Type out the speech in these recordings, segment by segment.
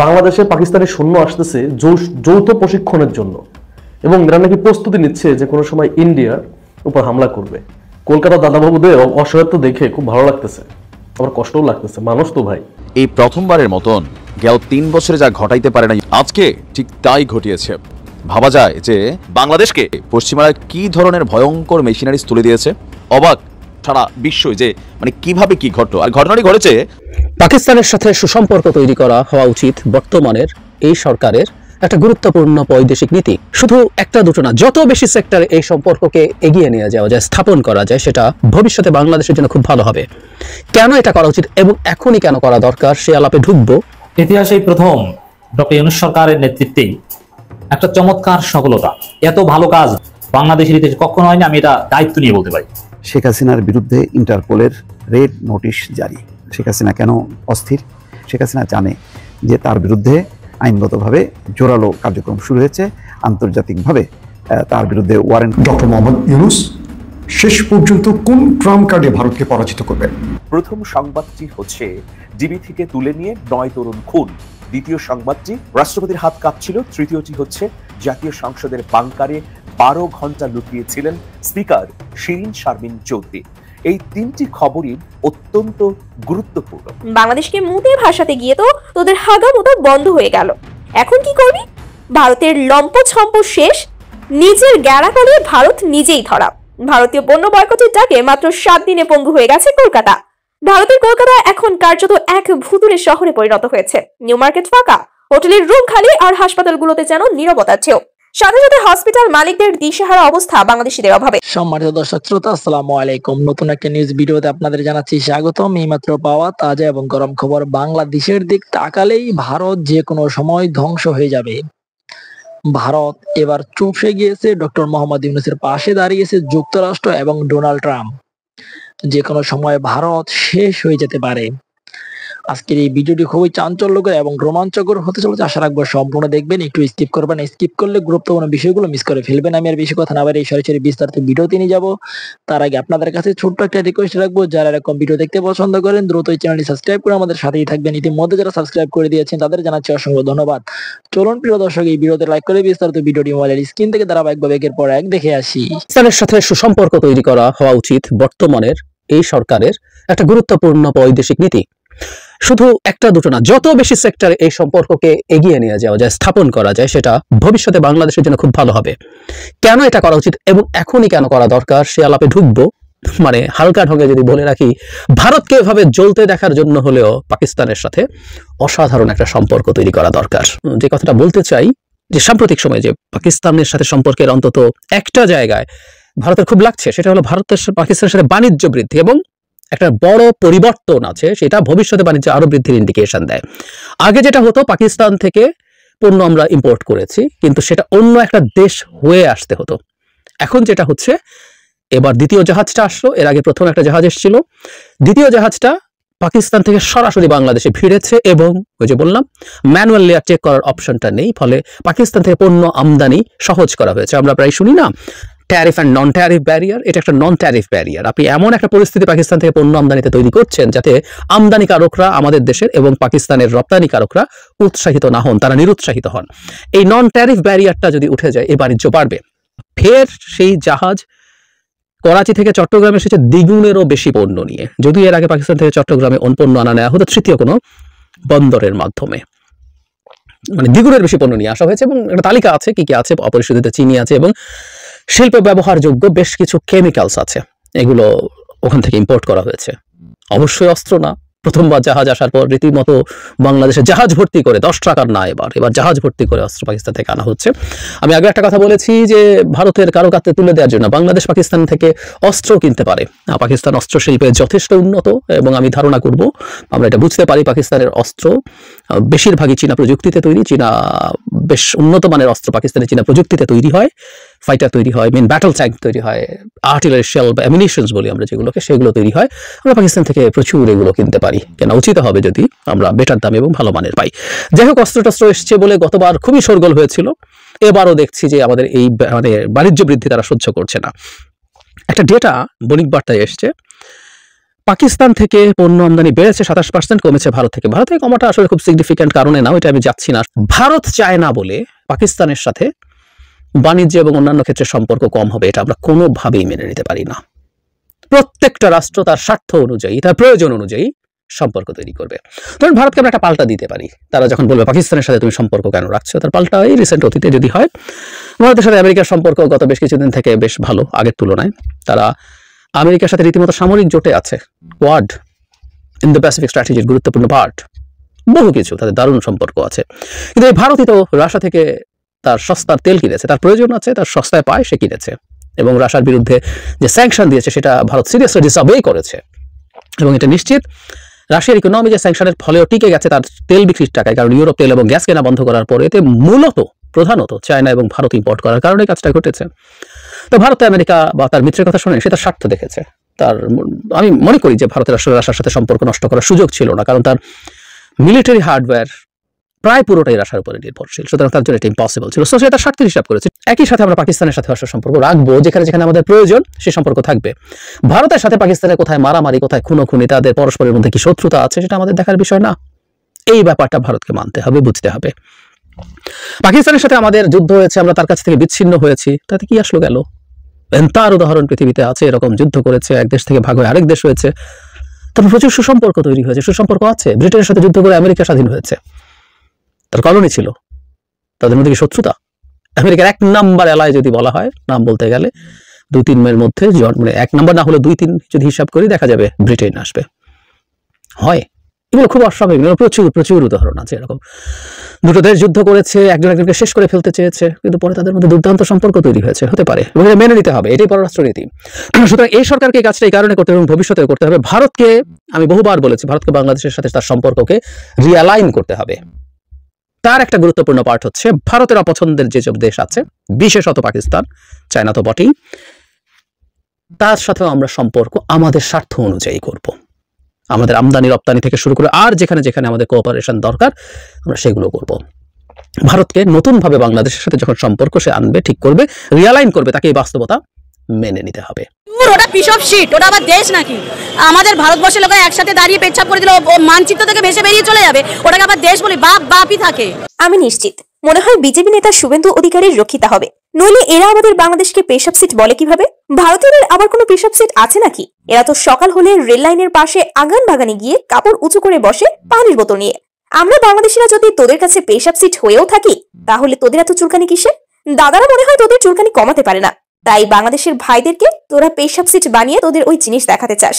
বাংলাদেশে পাকিস্তানের সৈন্য আসতেছে যৌথ প্রশিক্ষণের জন্য এবং এরা নাকি প্রস্তুতি নিচ্ছে যে কোনো সময় ইন্ডিয়ার উপর হামলা করবে। কলকাতা দাদাবাবুদের অসহায়ত্ব দেখে খুব ভালো লাগতেছে, আবার কষ্টও লাগতেছে। মানুষ তো ভাই। এই প্রথমবারের মতন গেল 3 বছরে যা ঘটাইতে পারে না, আজকে ঠিক তাই ঘটিয়েছে। ভাবা যায় যে বাংলাদেশকে পশ্চিমারা কি ধরনের ভয়ঙ্কর মেশিনারিজ তুলে দিয়েছে। অবাক সারা বিশ্বই যে কিভাবে কি ঘটলো। আর ঘটনাটি ঘটেছে পাকিস্তানের সাথে সুসম্পর্ক তৈরি করা হওয়া উচিত বর্তমানের এই সরকারের একটা গুরুত্বপূর্ণ বৈদেশিক নীতি। শুধু একটা দুটো না, যত বেশি সেক্টরে এই সম্পর্ককে এগিয়ে নিয়ে যাওয়া যায়, স্থাপন করা যায়, সেটা ভবিষ্যতে বাংলাদেশের জন্য খুব ভালো হবে। কেন এটা করা উচিত এবং এখনই কেন করা দরকার সে আলাপে ঢুকবো। ইতিহাসেই প্রথম ডক্টর ইউনূস সরকারের নেতৃত্বেই একটা চমৎকার সফলতা। এত ভালো কাজ বাংলাদেশের ইতিহাসে কখনো হয়নি, আমি এটা দায়িত্ব নিয়ে বলতে পারি। শেখ হাসিনার বিরুদ্ধে ইন্টারপোলের রেড নোটিশ জারি। শেখ হাসিনা কেন অস্থির? শেখ হাসিনা জানে যে তার বিরুদ্ধে আইনগতভাবে জোরালো কার্যক্রম শুরু হয়েছে, আন্তর্জাতিকভাবে তার বিরুদ্ধে ওয়ারেন্ট। ডক্টর মোহাম্মদ ইউনূস শেষ পর্যন্ত কোন ট্রাম্প কার্ডে ভারতকে পরাজিত করবেন? প্রথম সংবাদটি হচ্ছে ডিবি থেকে তুলে নিয়ে 9 তরুণ খুন। দ্বিতীয় সংবাদটি রাষ্ট্রপতির হাত কাঁপছিল। তৃতীয়টি হচ্ছে জাতীয় সংসদের বাংকারে 12 ঘন্টা লুকিয়েছিলেন স্পিকার শিরিন শারমিন চৌধুরী। এই 3টি খবরই অত্যন্ত গুরুত্বপূর্ণ। বাংলাদেশকে মুদে ভাষাতে গিয়ে তো তোদের হাগামোটা বন্ধ হয়ে গেল। এখন কি করবি? ভারতের লম্পছম্প শেষ, নিজের গ্যারাকলে ভারত নিজেই ধরা। ভারতীয় পণ্য বয়কটের ডাকে মাত্র 7 দিনে পঙ্গু হয়ে গেছে কলকাতা। ভারতের কলকাতা এখন কার্যত এক ভুতুড়ে শহরে পরিণত হয়েছে। নিউ মার্কেট ফাঁকা, হোটেলের রুম খালি, আর হাসপাতালগুলোতে যেন নীরবতার ছেও। সাথে সাথে হসপিটাল মালিকদের দিশেহারা অবস্থা বাংলাদেশিদের অভাবে। সম্মানিত দর্শক শ্রোতা, আসসালামু আলাইকুম। নতুন একটা নিউজ ভিডিওতে আপনাদের জানাচ্ছি স্বাগতম। এইমাত্র পাওয়া তাজা এবং গরম খবর। বাংলাদেশের দিক তাকালেই ভারত যে কোনো সময় ধ্বংস হয়ে যাবে। ভারত এবার চুপসে গিয়েছে, ডক্টর মোহাম্মদ ইউনূসের পাশে দাঁড়িয়েছে যুক্তরাষ্ট্র এবং ডোনাল্ড ট্রাম্প। যে কোনো সময় ভারত শেষ হয়ে যেতে পারে। আজকের এই ভিডিওটি খুবই চাঞ্চল্যকর এবং রোমাঞ্চকর হতে চলেছে। আশা রাখবো সম্পূর্ণ দেখবেন, একটু স্কিপ করবেন। স্কিপ করলে গুরুত্বপূর্ণ বিষয়গুলো মিস করে ফেলবেন। আমি আর বেশি কথা না বাড়িয়ে সরাসরি বিস্তারিত ভিডিওতে নিয়ে যাবো। তার আগে আপনাদের কাছে ছোট্ট একটা রিকোয়েস্ট রাখবো, যারা এরকম ভিডিও দেখতে পছন্দ করেন দ্রুত এই চ্যানেলটি সাবস্ক্রাইব করে আমাদের সাথেই থাকবেন। ইতিমধ্যে যারা সাবস্ক্রাইব করে দিয়েছেন তাদের জানাচ্ছি অসংখ্য ধন্যবাদ। চলুন প্রিয় দর্শক, এই ভিডিওতে লাইক করে বিস্তারিত ভিডিওটি মোবাইলের স্ক্রিন থেকে ধারাবাহিকভাবে একের পর এক দেখে আসি। পাকিস্তানের সাথে সুসম্পর্ক তৈরি করা হওয়া উচিত বর্তমানের এই সরকারের একটা গুরুত্বপূর্ণ বৈদেশিক নীতি। শুধু একটা দুটো না, যত বেশি সেক্টরে এই সম্পর্ককে এগিয়ে নিয়ে যাওয়া যায়, স্থাপন করা যায়, সেটা ভবিষ্যতে বাংলাদেশের জন্য খুব ভালো হবে। কেন এটা করা উচিত এবং এখনই কেন করা দরকার সে আলাপে ঢুকবো। হালকা ঢঙে যদি বলে রাখি, ভারতকে এভাবে জ্বলতে দেখার জন্য হলেও পাকিস্তানের সাথে অসাধারণ একটা সম্পর্ক তৈরি করা দরকার। যে কথাটা বলতে চাই, যে সাম্প্রতিক সময়ে যে পাকিস্তানের সাথে সম্পর্কের অন্তত একটা জায়গায় ভারতের খুব লাগছে, সেটা হলো ভারতের পাকিস্তানের সাথে বাণিজ্য বৃদ্ধি এবং একটা বড় পরিবর্তন আছে, সেটা ভবিষ্যতে বাণিজ্য আরো বৃদ্ধির ইন্ডিকেশন দেয়। আগে যেটা হতো, পাকিস্তান থেকে পণ্য আমরা ইম্পোর্ট করেছি, কিন্তু সেটা অন্য একটা দেশ হয়ে আসতে হতো। এখন যেটা হচ্ছে, এবার দ্বিতীয় জাহাজটা আসলো, এর আগে প্রথম একটা জাহাজ এসেছিল, দ্বিতীয় জাহাজটা পাকিস্তান থেকে সরাসরি বাংলাদেশে ভিড়েছে এবং ওই যে বললাম, ম্যানুয়াল লেয়ার চেক করার অপশনটা নেই, ফলে পাকিস্তান থেকে পণ্য আমদানি সহজ করা হয়েছে। আমরা প্রায় শুনি না tariff and non tariff barrier, এটা একটা নন ট্যারিফ ব্যারিয়ার। আপনি এমন একটা পরিস্থিতি পাকিস্তান থেকে পণ্য আমদানিতে তৈরি করছেন যাতে আমদানিকারকরা আমাদের দেশের এবং পাকিস্তানের রপ্তানিকারকরা উৎসাহিত না হন, তারা নিরুৎসাহিত হন। এই নন ট্যারিফ ব্যারিয়ারটা যদি উঠে যায়, এই বাণিজ্য বাড়বে। ফের সেই জাহাজ করাচি থেকে চট্টগ্রামে এসেছে দ্বিগুণেরও বেশি পণ্য নিয়ে। যদি এর আগে পাকিস্তান থেকে চট্টগ্রামে পণ্য আনা নেওয়া হতো তৃতীয় কোনো বন্দরের মাধ্যমে, দ্বিগুণের বেশি পণ্য নিয়ে আসা হয়েছে এবং একটা তালিকা আছে কি কি আছে। অপরিশোধিত চিনি আছে এবং শিল্পে ব্যবহারযোগ্য বেশ কিছু কেমিক্যালস আছে, এগুলো ওখান থেকে ইম্পোর্ট করা হয়েছে। অবশ্যই অস্ত্র না। প্রথমবার জাহাজ আসার পর রীতিমতো বাংলাদেশে জাহাজ ভর্তি করে, 10 টাকার না, এবার জাহাজ ভর্তি করে অস্ত্র পাকিস্তান থেকে আনা হচ্ছে। আমি আগে একটা কথা বলেছি যে ভারতের কারো কাছে তুলে দেওয়ার জন্য বাংলাদেশ পাকিস্তান থেকে অস্ত্র কিনতে পারে। পাকিস্তান অস্ত্র শিল্পে যথেষ্ট উন্নত এবং আমি ধারণা করব, আমরা এটা বুঝতে পারি, পাকিস্তানের অস্ত্র বেশিরভাগই চীনা প্রযুক্তিতে তৈরি। চীনা বেশ উন্নত মানের অস্ত্র পাকিস্তানের চীনা প্রযুক্তিতে তৈরি হয়। ফাইটার তৈরি হয়, মেন ব্যাটল ট্যাঙ্ক তৈরি হয়, আর্টিলারি শেল বা অ্যামিনিশনস বলি আমরা যেগুলোকে, সেগুলো তৈরি হয়। আমরা পাকিস্তান থেকে প্রচুর এগুলো কিনতে পারি, কেনা উচিত হবে যদি আমরা বেটার দামে এবং ভালো মানের পাই। যাই হোক, অস্ত্র এসছে বলে গতবার খুবই শোরগোল হয়েছিল, এবারও দেখছি যে আমাদের এই বাণিজ্য বৃদ্ধি তারা সহ্য করছে না। একটা ডেটা বণিক বার্তায় এসছে, পাকিস্তান থেকে পণ্য আমদানি বেড়েছে 27%, কমেছে ভারত থেকে। ভারত থেকে কমাটা আসলে খুব সিগনিফিক্যান্ট কারণে না, ওইটা আমি যাচ্ছি না। ভারত চায় না বলে পাকিস্তানের সাথে বাণিজ্য এবং অন্যান্য ক্ষেত্রে সম্পর্ক কম হবে, এটা আমরা কোনোভাবেই মেনে নিতে পারি না। প্রত্যেকটা রাষ্ট্র তার স্বার্থ অনুযায়ী, তার প্রয়োজন অনুযায়ী সম্পর্ক তৈরি করবে। ধরুন ভারতকে আমরা একটা পাল্টা দিতে পারি, তারা যখন বলবে পাকিস্তানের সাথে তুমি সম্পর্ক কেন রাখছো, তার পাল্টা এই রিসেন্ট অতীতে যদি হয়, ভারতের সাথে আমেরিকার সম্পর্ক গত বেশ কিছুদিন থেকে বেশ ভালো আগের তুলনায়। তারা আমেরিকার সাথে রীতিমতো সামরিক জোটে আছে, কোয়াড ইন দ্য প্যাসিফিক স্ট্র্যাটেজির গুরুত্বপূর্ণ পার্ট, বহু কিছু তাদের দারুণ সম্পর্ক আছে। কিন্তু এই ভারতই তো রাশিয়া থেকে তার সস্তার তেল কিনেছে, তার প্রয়োজন আছে, তার সস্তায় পায়, সে কিনেছে। এবং রাশিয়ার বিরুদ্ধে যে স্যাংশন দিয়েছে সেটা ভারত সিরিয়াসলি ডিসঅবে করেছে। এবং এটা নিশ্চিত রাশিয়ার ইকোনমি যে স্যাংশনের ফলেও টিকে গেছে তার তেল বিক্রির টাকায়, কারণ ইউরোপ তেল এবং গ্যাস কেনা বন্ধ করার পরে এতে মূলত প্রধানত চায়না এবং ভারত ইম্পোর্ট করার কারণে কাজটা ঘটেছে। তো ভারতে আমেরিকা বা তার মিত্রের কথা শুনে সে তার স্বার্থ দেখেছে। আমি মনে করি যে ভারতের আসলে রাশিয়ার সাথে সম্পর্ক নষ্ট করার সুযোগ ছিল না, কারণ তার মিলিটারি হার্ডওয়্যার প্রায় পুরোটাই রাশিয়ার উপরে নির্ভরশীল, সুতরাং তার জন্য এটা ইম্পসিবল ছিল। সো সে তার স্বার্থের হিসাব করেছে। একই সাথে আমরা পাকিস্তানের সাথে রাশিয়ার সম্পর্ক রাখবো, যেখানে যেখানে আমাদের প্রয়োজন সে সম্পর্ক থাকবে। ভারতের সাথে পাকিস্তানের কোথায় মারামারি, কোথায় খুনোখুনি, তাদের পরস্পরের মধ্যে কি শত্রুতা আছে, সেটা আমাদের দেখার বিষয় না। এই ব্যাপারটা ভারতকে মানতে হবে, বুঝতে হবে। পাকিস্তানের সাথে আমাদের যুদ্ধ হয়েছে, আমরা তার কাছ থেকে বিচ্ছিন্ন হয়েছি, তাতে কি আসলো গেল? তার উদাহরণ পৃথিবীতে আছে, এরকম যুদ্ধ করেছে, এক দেশ থেকে ভাগ হয়ে আরেক দেশ হয়েছে, তারপর প্রচুর সুসম্পর্ক তৈরি হয়েছে, সুসম্পর্ক আছে। ব্রিটেনের সাথে যুদ্ধ করে আমেরিকা স্বাধীন হয়েছে, তার কলোনি ছিল, তাদের মধ্যে কি শত্রুতা? আমেরিকার 1 নাম্বার এলায় যদি বলা হয়, নাম বলতে গেলে 2-3 এর মধ্যে, মানে 1 নাম্বার না হলে 2-3 যদি হিসাব করি দেখা যাবে ব্রিটেন আসবে। হয় এগুলো খুব অস্বাভাবিক, প্রচুর প্রচুর উদাহরণ আছে এরকম। দুটো দেশ যুদ্ধ করেছে, একজন একজনকে শেষ করে ফেলতে চেয়েছে, কিন্তু পরে তাদের মধ্যে দুর্দান্ত সম্পর্ক তৈরি হয়েছে, হতে পারে, এবং এটা মেনে নিতে হবে, এটাই পররাষ্ট্রনীতি। সুতরাং এই সরকারকে এই কাজটা এই কারণে করতে হবে এবং ভবিষ্যতে করতে হবে। ভারতকে, আমি বহুবার বলেছি, ভারতকে বাংলাদেশের সাথে তার সম্পর্ককে রিঅ্যালাইন করতে হবে। তার একটা গুরুত্বপূর্ণ পার্ট হচ্ছে ভারতের অপছন্দের যেসব দেশ আছে, বিশেষত পাকিস্তান, চায়না তো বটেই, তার সাথেও আমরা সম্পর্ক আমাদের স্বার্থ অনুযায়ী করব। আমাদের আমদানি রপ্তানি থেকে শুরু করে আর যেখানে যেখানে আমাদের কোঅপারেশন দরকার আমরা সেগুলো করব। ভারতকে নতুনভাবে বাংলাদেশের সাথে যখন সম্পর্ক সে আনবে, ঠিক করবে, রিয়ালাইন করবে, তাকে এই বাস্তবতা মেনে নিতে হবে। ওটা পিস অফ শিট, ওটা আবার দেশ নাকি? আমাদের ভারতবর্ষের লোকেরা একসাথে দাঁড়িয়ে পেচ্ছাপ করে দিল, মানচিত্র থেকে ভেসে বেরিয়ে চলে যাবে, ওটাকে আবার দেশ বলি? বাপ বাপই থাকে। আমি নিশ্চিত, মনে হয় বিজেপি নেতা শুভেন্দু অধিকারীর রক্ষিতা হবে, নইলে এরা আমাদের বাংলাদেশকে পেশাব সিট বলে কিভাবে? ভারতীয়দের আবার কোনো পেশাব সিট আছে নাকি? এরা তো সকাল হলে রেল লাইনের পাশে আগান বাগানে গিয়ে কাপড় উঁচু করে বসে পানির বোতল নিয়ে। আমরা বাংলাদেশিরা যদি তোদের কাছে পেশাব সিট হয়েও থাকি, তাহলে তোদের এত চুলকানি কিসে? দাদারা মনে হয় তোদের চুলকানি কমাতে পারে না, তাই বাংলাদেশের ভাইদেরকে তোরা পেশাব সিট বানিয়ে তোদের ওই জিনিস দেখাতে চাস।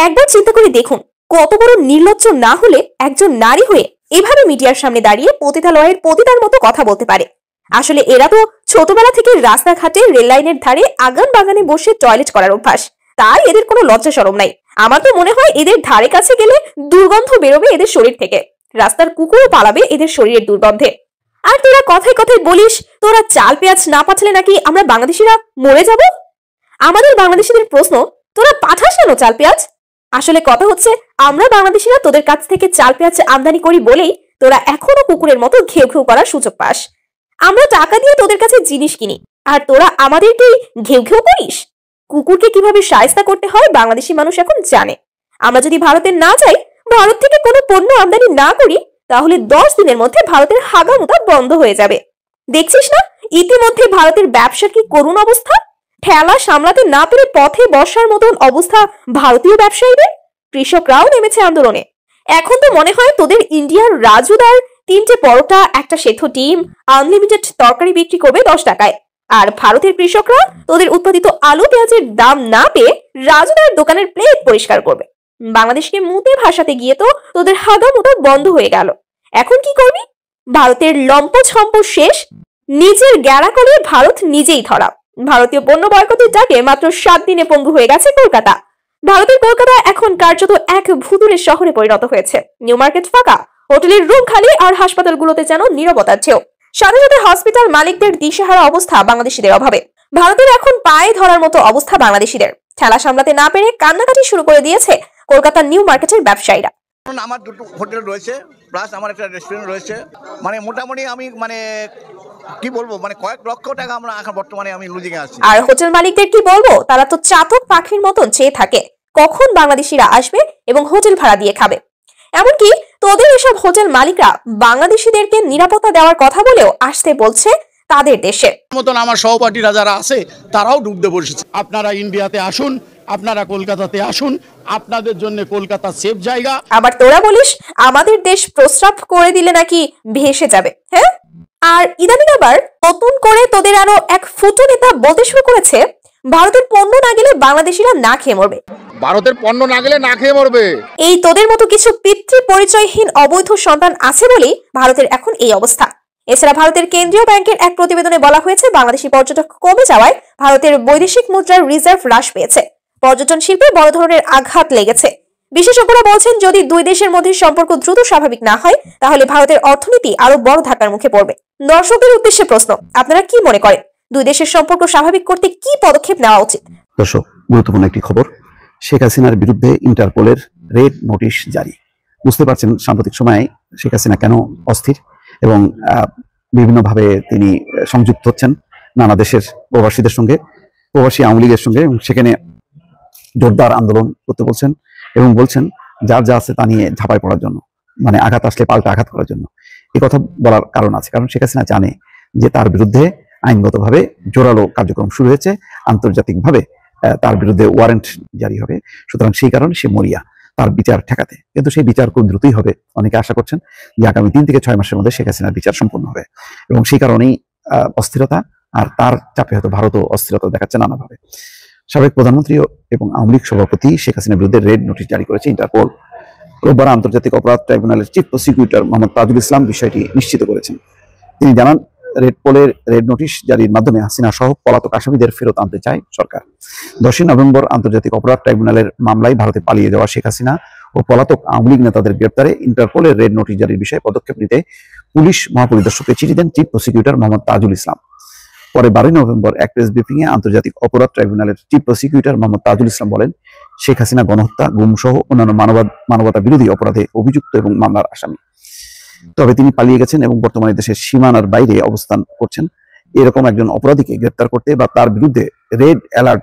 একবার চিন্তা করে দেখুন, কত বড় নির্লজ্জ না হলে একজন নারী হয়ে এভাবে মিডিয়ার সামনে দাঁড়িয়ে পতিতালয়ের পতিতার মতো কথা বলতে পারে। আসলে এরা তো ছোটবেলা থেকে রাস্তাঘাটে রেল লাইনের ধারে আগান বাগানে বসে টয়লেট করার অভ্যাস, তাই এদের কোনো লজ্জা শরম নাই। আমার তো মনে হয় এদের ধারে কাছে গেলে দুর্গন্ধ বেরোবে এদের শরীর থেকে, রাস্তার কুকুরও পালাবে এদের শরীরের দুর্গন্ধে। আর তোরা কথায় কথায় বলিস তোরা চাল পেঁয়াজ না পাঠালে নাকি আমরা বাংলাদেশিরা মরে যাব। আমাদের বাংলাদেশিদের প্রশ্ন, তোরা পাঠাস কেন চাল পেঁয়াজ? আসলে কথা হচ্ছে, আমরা বাংলাদেশিরা তোদের কাছ থেকে চাল পেঁয়াজ আমদানি করি বলেই তোরা এখনো কুকুরের মতো ঘেউ ঘেউ করার সুযোগ পাস। আমরা টাকা দিয়ে তোদের কাছে জিনিস কিনি, আর তোরা আমাদেরকেই ঘেউ ঘেউ করিস। কুকুরকে কিভাবে শায়েস্তা করতে হয় বাংলাদেশি মানুষ এখন জানে। আমরা যদি ভারতে না যাই, ভারত থেকে কোনো পণ্য আমদানি না করি, তাহলে 10 দিনের মধ্যে ভারতের হাগামুতা বন্ধ হয়ে যাবে। দেখছিস না ইতিমধ্যে ভারতের ব্যবসার কি করুণ অবস্থা? ঠেলা সামলাতে না পেরে পথে বসার মতন অবস্থা ভারতীয় ব্যবসায়ীদের। কৃষকরাও নেমেছে আন্দোলনে। এখন তো মনে হয় তোদের ইন্ডিয়ার রাজুদার 3টে পরোটা, একটা সেদ্ধ ডিম, আনলিমিটেড তরকারি বিক্রি করবে 10 টাকায়, আর ভারতের কৃষকরা তোদের উৎপাদিত আলু পেঁয়াজের দাম না পেয়ে রাজুদার দোকানের প্লেট পরিষ্কার করবে। বাংলাদেশকে মুতে ভাসাতে গিয়ে তো তোদের হাগামুতা বন্ধ হয়ে গেল। এখন কি করবি? ভারতের লম্পঝম্প শেষ, নিজের গ্যাড়া করে ভারত নিজেই ধরা। ভারতীয় পণ্য বয়কটের ডাকে মাত্র 7 দিনে পঙ্গু হয়ে গেছে কলকাতা। ভারতের কলকাতা এখন কার্যত এক ভুতুড়ে শহরে পরিণত হয়েছে। নিউ মার্কেট ফাঁকা, হোটেলের রুম খালি, আর হাসপাতালগুলোতে যেন নীরবতার ঢেউ। সাথে সাথে হসপিটাল মালিকদের দিশেহারা অবস্থা বাংলাদেশিদের অভাবে। ভারতের এখন পায়ে ধরার মতো অবস্থা বাংলাদেশিদের। ঠেলা সামলাতে না পেরে কান্নাকাটি শুরু করে দিয়েছে কলকাতার নিউ মার্কেটের ব্যবসায়ীরা। আমার 2টো হোটেল রয়েছে, প্লাস আমার একটা রেস্টুরেন্ট রয়েছে। মানে মোটামুটি আমি কি বলবো, কয়েক লক্ষ টাকা আমরা এখন বর্তমানে আমি লুজিং এ আছি। আর হোটেল মালিকদের কি বলবো, তারা তো চাতক পাখির মতন চেয়ে থাকে কখন বাংলাদেশিরা আসবে এবং হোটেল ভাড়া দিয়ে খাবে। এমনকি তোদের এসব হোটেল মালিকরা বাংলাদেশিদেরকে নিরাপত্তা দেওয়ার কথা বলেও আসতে বলছে তাদের দেশে। মতন আমার সহপাঠীরা যারা আছে তারাও ডুবতে বসেছে। আপনারা ইন্ডিয়াতে আসুন, আপনারা কলকাতাতে আসুন, আপনাদের জন্য কলকাতা সেফ জায়গা। আবার তোরা বলিস আমাদের দেশ প্রস্রাব করে দিলে নাকি ভেসে যাবে। হ্যাঁ, আর ইদানিং আবার নতুন করে তোদের আরো এক ফুটো নেতা বলতে শুরু করেছে ভারতের পণ্য না গেলে বাংলাদেশিরা না খেয়ে মরবে। ভারতের পণ্য না গেলে না খেয়ে মরবে। এই তোদের মতো কিছু পিতৃ পরিচয়হীন অবৈধ সন্তান আছে বলেই ভারতের এখন এই অবস্থা। এছাড়া ভারতের কেন্দ্রীয় ব্যাংকের এক প্রতিবেদনে বলা হয়েছে বাংলাদেশি পর্যটক কমে যাওয়ায় ভারতের বৈদেশিক মুদ্রার রিজার্ভ হ্রাস পেয়েছে, পর্যটন শিল্পে বড় ধরনের আঘাত লেগেছে। বিশেষজ্ঞরা বলছেন যদি দুই দেশের মধ্যে সম্পর্ক দ্রুত স্বাভাবিক না হয় তাহলে ভারতের অর্থনীতি আরো বড় ধাক্কার মুখে পড়বে। দর্শকদের উদ্দেশ্যে প্রশ্ন, আপনারা কি মনে করেন দুই দেশের সম্পর্ক স্বাভাবিক করতে কি পদক্ষেপ নেওয়া উচিত? দর্শক, গুরুত্বপূর্ণ একটি খবর, শেখ হাসিনার বিরুদ্ধে ইন্টারপোলের রেড নোটিশ জারি। বুঝতে পারছেন সাম্প্রতিক সময়ে শেখ হাসিনা কেন অস্থির এবং বিভিন্নভাবে তিনি সংযুক্ত হচ্ছেন নানা দেশের প্রবাসীদের সঙ্গে, প্রবাসী আওয়ামী লীগের সঙ্গে, এবং সেখানে জোরদার আন্দোলন করতে বলছেন এবং বলছেন যার যা আছে তা নিয়ে ঝাঁপায় পড়ার জন্য, মানে আঘাত আসলে পাল্টা আঘাত করার জন্য। এই কথা বলার কারণ আছে, কারণ শেখ হাসিনা জানে যে তার বিরুদ্ধে আইনগতভাবে জোরালো কার্যক্রম শুরু হয়েছে, আন্তর্জাতিকভাবে তার বিরুদ্ধে ওয়ারেন্ট জারি হবে। সুতরাং সেই কারণে সে মরিয়া তার বিচার ঠেকাতে, কিন্তু সেই বিচার খুব দ্রুতই হবে। অনেকে আশা করছেন যে আগামী 3 থেকে 6 মাসের মধ্যে শেখ হাসিনার বিচার সম্পন্ন হবে, এবং সেই কারণেই অস্থিরতা, আর তার চাপে হয়তো ভারতও অস্থিরতা দেখাচ্ছে নানাভাবে। সাবেক প্রধানমন্ত্রী এবং আওয়ামী লীগ সভাপতি শেখ হাসিনার বিরুদ্ধে রেড নোটিশ জারি করেছে ইন্টারপোল। রোববার আন্তর্জাতিক অপরাধ ট্রাইব্যুনালের চিফ প্রসিকিউটর মোহাম্মদ তাজুল ইসলাম বিষয়টি নিশ্চিত করেছেন। তিনি জানান, রেড নোটিশ জারির মাধ্যমে হাসিনা সহ পলাতক আসামিদের ফেরত আনতে চায় সরকার। 10 নভেম্বর আন্তর্জাতিক অপরাধ ট্রাইব্যুনালের মামলায় ভারতে পালিয়ে যাওয়া শেখ হাসিনা ও পলাতক আওয়ামী লীগ নেতাদের গ্রেপ্তারে ইন্টারপোলের রেড নোটিশ জারির বিষয়ে পদক্ষেপ নিতে পুলিশ মহাপরিদর্শককে চিঠি দেন চিফ প্রসিকিউটর মোহাম্মদ তাজুল ইসলাম। পরে 12 নভেম্বর এক প্রেস ব্রিফিং এ আন্তর্জাতিক অপরাধ ট্রাইব্যুনালের চিফ প্রসিকিউটর মোহাম্মদ তাজুল ইসলাম বলেন, শেখ হাসিনা গণহত্যা, গুম সহ অন্যান্য মানবতা বিরোধী অপরাধে অভিযুক্ত এবং মামলার আসামি। তবে তিনি পালিয়ে গেছেন এবং বর্তমানে দেশের সীমানার বাইরে অবস্থান করছেন। এরকম একজন অপরাধীকে গ্রেপ্তার করতে বা তার বিরুদ্ধে রেড অ্যালার্ট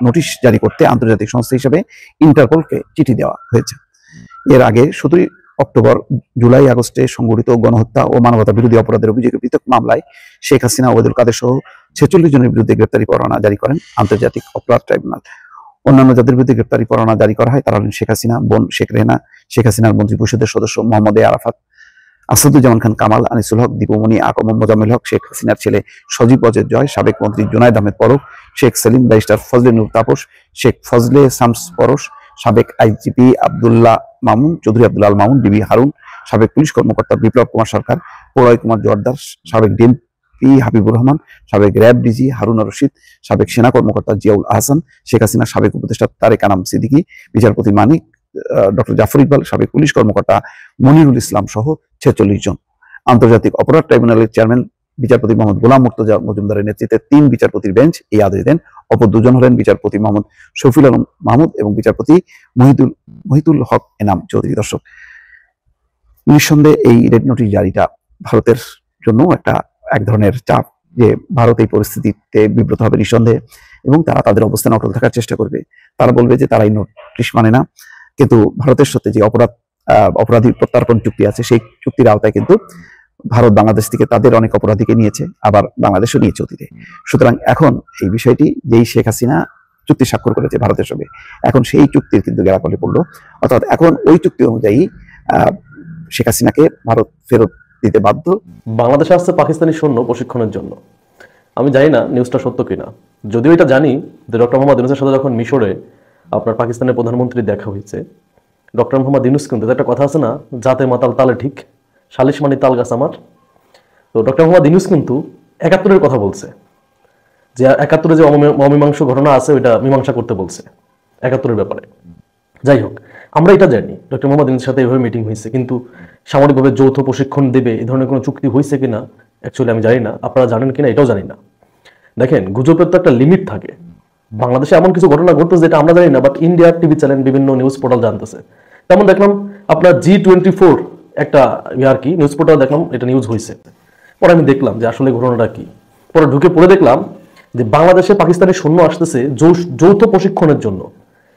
নোটিশ জারি করতে আন্তর্জাতিক সংস্থা হিসেবে ইন্টারপোলকে চিঠি দেওয়া হয়েছে। এর আগে 17 অক্টোবর, জুলাই, আগস্টে সংঘটিত গণহত্যা ও মানবতা বিরোধী অপরাধের অভিযোগে পৃথক মামলায় শেখ হাসিনা, ওবায়দুল কাদের সহ 46 জনের বিরুদ্ধে গ্রেপ্তারি পরোয়ানা জারি করেন আন্তর্জাতিক অপরাধ ট্রাইব্যুনাল। অন্যান্য যাদের বিরুদ্ধে গ্রেপ্তারি পরোয়ানা জারি করা হয় তারা হলেন শেখ হাসিনা, বোন শেখ রেহানা, শেখ হাসিনার মন্ত্রিপরিষদের সদস্য মোহাম্মদ আরাফাত, আসাদুজ্জামান খান কামাল, আনিসুল হক, দীপমণি, আকম মোজাম্মেল হক, শেখ হাসিনার ছেলে সজীব অজয় জয়, সাবেক মন্ত্রী জুনায়েদ আহমেদ পরশ, শেখ সেলিম, ব্যারিস্টার ফজলে নূর তাপস, শেখ ফজলে শামস পরশ, সাবেক আইজিপি আব্দুল্লাহ মামুন, চৌধুরী আব্দুল আল মামুন, ডিবি হারুন, সাবেক পুলিশ কর্মকর্তা বিপ্লব কুমার সরকার, প্রলয় কুমার জোয়ারদার, সাবেক ডিএমপি হাবিবুর রহমান, সাবেক র্যাব ডিজি হারুন রশিদ, সাবেক সেনা কর্মকর্তা জিয়াউল আহসান, শেখ হাসিনার সাবেক উপদেষ্টা তারেক আনাম সিদ্দিকী, বিচারপতি মানিক, ডক্টর জাফর ইকবাল, সাবেক পুলিশ কর্মকর্তা মনিরুল ইসলাম সহ 46 জন। আন্তর্জাতিক অপরাধ ট্রাইব্যুনালের চেয়ারম্যান বিচারপতি মোহাম্মদ গোলাম মুর্তজা মজুমদারের নেতৃত্বে 3 বিচারপতির বেঞ্চ এই আদেশ দেন। অপর 2 জন হলেন বিচারপতি মোহাম্মদ শফিউল আলম মাহমুদ এবং বিচারপতি মহিতুল হক এনাম চৌধুরী। দর্শক, নিঃসন্দেহে এই রেড নোটিশ জারিটা ভারতের জন্য এক ধরনের চাপ, যে ভারত এই পরিস্থিতিতে বিব্রত হবে নিঃসন্দেহে, এবং তারা তাদের অবস্থানে অটল থাকার চেষ্টা করবে। তারা বলবে যে তারা এই নোটিশ মানে না, কিন্তু ভারতের সাথে যে অপরাধী প্রত্যার্পণ চুক্তি আছে সেই চুক্তির আওতায় কিন্তু ভারত বাংলাদেশ থেকে তাদের অনেক অপরাধীকে নিয়েছে, আবার বাংলাদেশও নিয়েছে অতীতে। সুতরাং এখন এই বিষয়টি, যেই শেখ হাসিনা চুক্তি স্বাক্ষর করেছে ভারতের সঙ্গে, এখন সেই চুক্তির কিন্তু গেরাকলে পড়লো। অর্থাৎ এখন ওই চুক্তি অনুযায়ী শেখ হাসিনাকে ভারত ফেরত দিতে বাধ্য। বাংলাদেশে আসছে পাকিস্তানি সৈন্য প্রশিক্ষণের জন্য। আমি জানি না নিউজটা সত্য কিনা, যদিও এটা জানি যে ডক্টর মোহাম্মদ ইউনূসের সাথে যখন মিশরে আপনার পাকিস্তানের প্রধানমন্ত্রী দেখা হয়েছে, ডক্টর মোহাম্মদ ইউনূস কিন্তু একটা কথা আছে না, জাতে মাতাল তালে ঠিক, সালিশ মানি তাল গাছ আমার। তো ডক্টর মোহাম্মদ ইউনূস কিন্তু 71-এর কথা বলছে, যে 71-এ যে অমীমাংস ঘটনা আছে ওইটা মীমাংসা করতে বলছে 71-এর ব্যাপারে। যাই হোক, আমরা এটা জানি ডক্টর মোহাম্মদ ইউনূসের সাথে এইভাবে মিটিং হয়েছে, কিন্তু সামরিকভাবে যৌথ প্রশিক্ষণ দেবে এই ধরনের কোনো চুক্তি হয়েছে কিনা অ্যাকচুয়ালি আমি জানি না, আপনারা জানেন কিনা এটাও জানি না। দেখেন, গুজবের তো একটা লিমিট থাকে। বাংলাদেশে এমন কিছু ঘটনা ঘটতেছে যেটা আমরা জানি না, বাট ইন্ডিয়ার টিভি চ্যানেল, বিভিন্ন নিউজ পোর্টাল জানতেছে। তেমন দেখলাম আপনার G24 একটা নিউজ পোর্টাল দেখলাম, এটা নিউজ হয়েছে। পরে আমি দেখলাম যে আসলে ঘটনাটা কি। পরে ঢুকে পড়ে দেখলাম যে বাংলাদেশে পাকিস্তানি সৈন্য আসতেছে যৌথ প্রশিক্ষণের জন্য,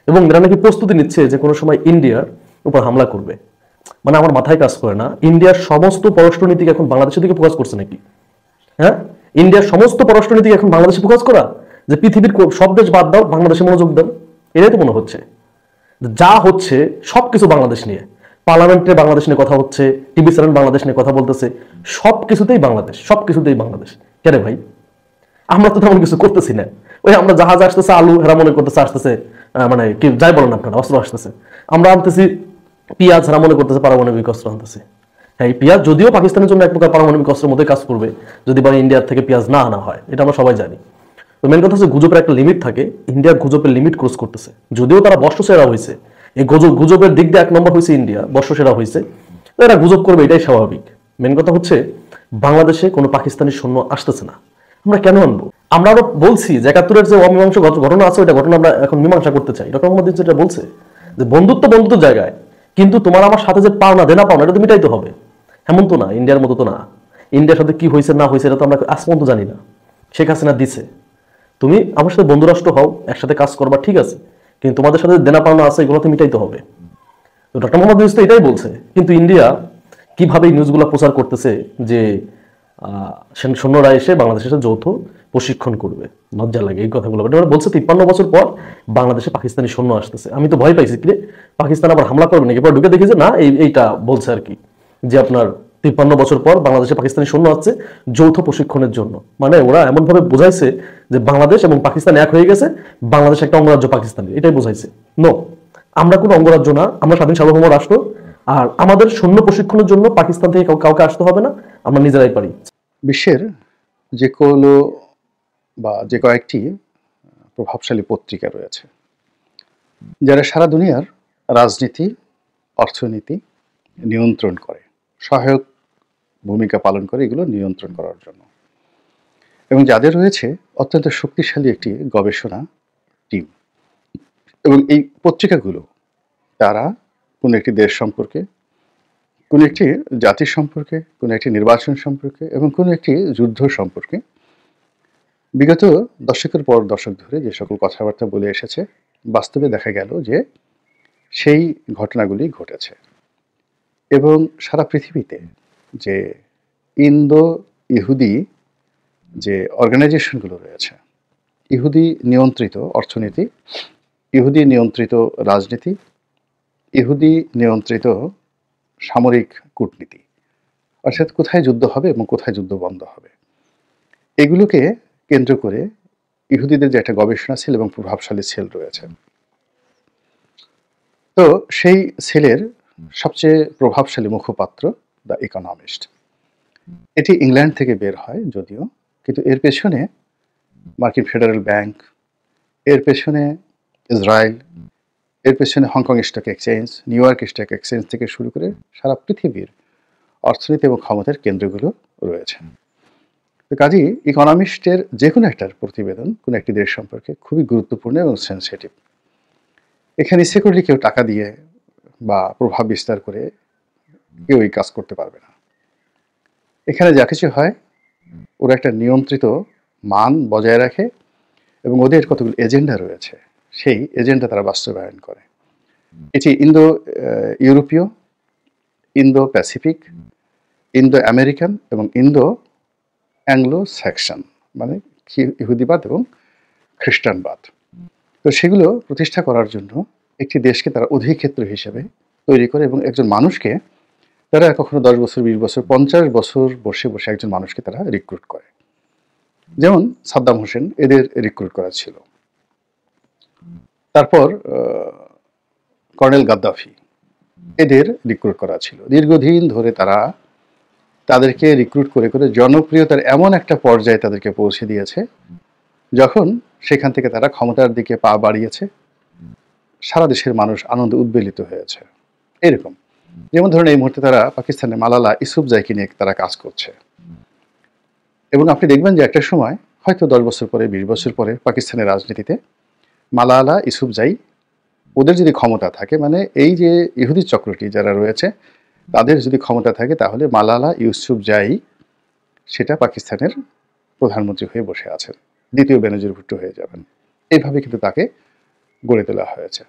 এবং এরা নাকি প্রস্তুতি নিচ্ছে যে কোনো সময় ইন্ডিয়ার উপর হামলা করবে। মানে আমার মাথায় কাজ করে না, ইন্ডিয়ার সমস্ত পররাষ্ট্রনীতি এখন বাংলাদেশের দিকে ফোকাস করছে নাকি? হ্যাঁ, ইন্ডিয়ার সমস্ত পররাষ্ট্রনীতি এখন বাংলাদেশে ফোকাস করা, যে পৃথিবীর সব দেশ বাদ দাও, বাংলাদেশে মনোযোগ দেন, এটাই তো মনে হচ্ছে। যা হচ্ছে সবকিছু বাংলাদেশ নিয়ে, পার্লামেন্টে বাংলাদেশ নিয়ে কথা হচ্ছে, টিভি চ্যানেল বাংলাদেশ নিয়ে কথা বলতেছে, সবকিছুতেই বাংলাদেশ, সবকিছুতেই বাংলাদেশ। কেন ভাই? আমরা তো তেমন কিছু করতেছি না। ওই আমরা জাহাজ আসতেছে, আলু হেরা মনে করতেছে আসতেছে, মানে কি যাই বলেন আপনারা, অস্ত্র আসতেছে, আমরা আনতেছি পেঁয়াজ, হেরা মনে করতেছে পারমাণবিক অস্ত্র আনতেছে। হ্যাঁ, এই পেঁয়াজ যদিও পাকিস্তানের জন্য এক প্রকার পারমাণবিক অস্ত্রের মধ্যে কাজ করবে যদি বা ইন্ডিয়ার থেকে পেঁয়াজ না আনা হয়, এটা আমরা সবাই জানি। তো মেন কথা হচ্ছে গুজবের একটা লিমিট থাকে, ইন্ডিয়া গুজবের লিমিট ক্রস করতেছে। যদিও তারা বর্ষসেরা হয়েছে, এই গুজবের দিক দিয়ে 1 নম্বর হয়েছে ইন্ডিয়া, বর্ষসেরা হয়েছে, তো এরা গুজব করবে, এটাই স্বাভাবিক। মেন কথা হচ্ছে বাংলাদেশে কোনো পাকিস্তানি সৈন্য আসতেছে না, আমরা কেন আনবো? আমরা আরো বলছি যে 71-এর যে অমীমাংস ঘটনা আছে, ওইটা ঘটনা আমরা এখন মীমাংসা করতে চাই। ডক্টর মোহাম্মদ যেটা বলছে যে বন্ধুত্ব জায়গায়, কিন্তু তোমার আমার সাথে যে পাওনা দেনা পাওনা এটা তো মিটাইতে হবে। এমন তো না, ইন্ডিয়ার মতো তো না। ইন্ডিয়ার সাথে কি হয়েছে না হয়েছে এটা তো আমরা আজ পর্যন্ত জানি না। শেখ হাসিনা দিছে, তুমি আমার সাথে বন্ধুরাষ্ট্র হও, একসাথে কাজ করবা, ঠিক আছে, কিন্তু তোমাদের সাথে দেনা পাওনা আছে, এগুলো তো মিটাইতে হবে। তো ডক্টর মোহাম্মদ ইউনূস তো এটাই বলছে। কিন্তু ইন্ডিয়া কিভাবে এই নিউজগুলো প্রচার করতেছে যে সৈন্যরা এসে বাংলাদেশের সাথে যৌথ প্রশিক্ষণ করবে, লজ্জা লাগে এই কথাগুলো। বলছে 53 বছর পর বাংলাদেশে পাকিস্তানি সৈন্য আসতেছে। আমি তো ভয় পাইছি, কি পাকিস্তান আবার হামলা করবে নাকি? পরে ঢুকে দেখি যে না, এইটা বলছে আর কি, যে আপনার 53 বছর পর বাংলাদেশে পাকিস্তানি সৈন্য আসছে যৌথ প্রশিক্ষণের জন্য। মানে ওরা এমন ভাবে বোঝাইছে যে বাংলাদেশ এবং পাকিস্তান এক হয়ে গেছে, বাংলাদেশ একটা অঙ্গরাজ্য পাকিস্তানি, এটাই বোঝাইছে। নো, আমরা কোনো অঙ্গরাজ্য না, আমরা স্বাধীন সার্বভৌম রাষ্ট্র। আর আমাদের সৈন্য প্রশিক্ষণের জন্য পাকিস্তান থেকে কাউকে আসতে হবে না, আমরা নিজেরাই পারি। বিশ্বের যে কোনো বা যে কয়েকটি প্রভাবশালী পত্রিকা রয়েছে, যারা সারা দুনিয়ার রাজনীতি, অর্থনীতি নিয়ন্ত্রণ করে, সহায়ক ভূমিকা পালন করে এগুলো নিয়ন্ত্রণ করার জন্য, এবং যাদের রয়েছে অত্যন্ত শক্তিশালী একটি গবেষণা টিম। এবং এই পত্রিকাগুলো তারা কোনো একটি দেশ সম্পর্কে, কোনো একটি জাতির সম্পর্কে, কোনো একটি নির্বাচন সম্পর্কে এবং কোনো একটি যুদ্ধ সম্পর্কে বিগত দশকের পর দশক ধরে যে সকল কথাবার্তা বলে এসেছে, বাস্তবে দেখা গেল যে সেই ঘটনাগুলি ঘটেছে। এবং সারা পৃথিবীতে যে ইন্দো ইহুদি যে অর্গানাইজেশনগুলো রয়েছে, ইহুদি নিয়ন্ত্রিত অর্থনীতি, ইহুদি নিয়ন্ত্রিত রাজনীতি, ইহুদি নিয়ন্ত্রিত সামরিক কূটনীতি, অর্থাৎ কোথায় যুদ্ধ হবে এবং কোথায় যুদ্ধ বন্ধ হবে, এগুলোকে কেন্দ্র করে ইহুদিদের যে একটা গবেষণা সেল এবং প্রভাবশালী সেল রয়েছে। তো সেই সেলের সবচেয়ে প্রভাবশালী মুখপাত্র দ্য ইকোনমিস্ট, এটি ইংল্যান্ড থেকে বের হয় যদিও, কিন্তু এর পেছনে মার্কিন ফেডারেল ব্যাংক, এর পেছনে ইসরায়েল, এর পেছনে Hong Kong stock exchange, new York stock exchange থেকে শুরু করে সারা পৃথিবীর অর্থনীতি এবং ক্ষমতার কেন্দ্রগুলো রয়েছে। তো কাজেই ইকোনমিস্টের যে কোনো একটার প্রতিবেদন কোনো একটি দেশ সম্পর্কে খুবই গুরুত্বপূর্ণ এবং সেন্সিটিভ। এখানে সিকিউরিটি কেউ টাকা দিয়ে বা প্রভাব বিস্তার করে কেউ এই কাজ করতে পারবে না। এখানে যা কিছু হয় ওরা একটা নিয়ন্ত্রিত মান বজায় রাখে এবং ওদের কতগুলো এজেন্ডা রয়েছে, সেই এজেন্ডা তারা বাস্তবায়ন করে। এটি ইন্দো ইউরোপীয়, ইন্দো প্যাসিফিক, ইন্দো আমেরিকান এবং ইন্দো অ্যাংলো স্যাকশন, মানে ইহুদিবাদ এবং খ্রিস্টানবাদ। তো সেগুলো প্রতিষ্ঠা করার জন্য একটি দেশকে তারা অধিক্ষেত্র হিসেবে তৈরি করে এবং একজন মানুষকে তারা কখনো 10 বছর, 20 বছর, 50 বছর বসে বসে একজন মানুষকে তারা রিক্রুট করে। যেমন সাদ্দাম হোসেন, এদের রিক্রুট করা ছিল। তারপর কর্নেল গাদ্দাফি, এদের রিক্রুট করা ছিল। দীর্ঘদিন ধরে তারা তাদেরকে রিক্রুট করে করে জনপ্রিয়তার এমন একটা পর্যায়ে তাদেরকে পৌঁছে দিয়েছে, যখন সেখান থেকে তারা ক্ষমতার দিকে পা বাড়িয়েছে, সারা দেশের মানুষ আনন্দে উদ্বেলিত হয়েছে। এরকম যেমন ধরুন এই মুহূর্তে তারা পাকিস্তানের মালালা ইউসুফজাইকে নিয়ে তারা কাজ করছে, এবং আপনি দেখবেন যে একটা সময় হয়তো 10 বছর পরে, 20 বছর পরে পাকিস্তানের রাজনীতিতে মালালা ইউসুফজাই ওদের যদি ক্ষমতা থাকে, মানে এই যে ইহুদি চক্রটি যারা রয়েছে তাদের যদি ক্ষমতা থাকে, তাহলে মালালা ইউসুফজাই সেটা পাকিস্তানের প্রধানমন্ত্রী হয়ে বসে আছেন, দ্বিতীয় বেনজির ভুট্টো হয়ে যাবেন। এইভাবে কিন্তু তাকে গড়ে তোলা হয়েছে।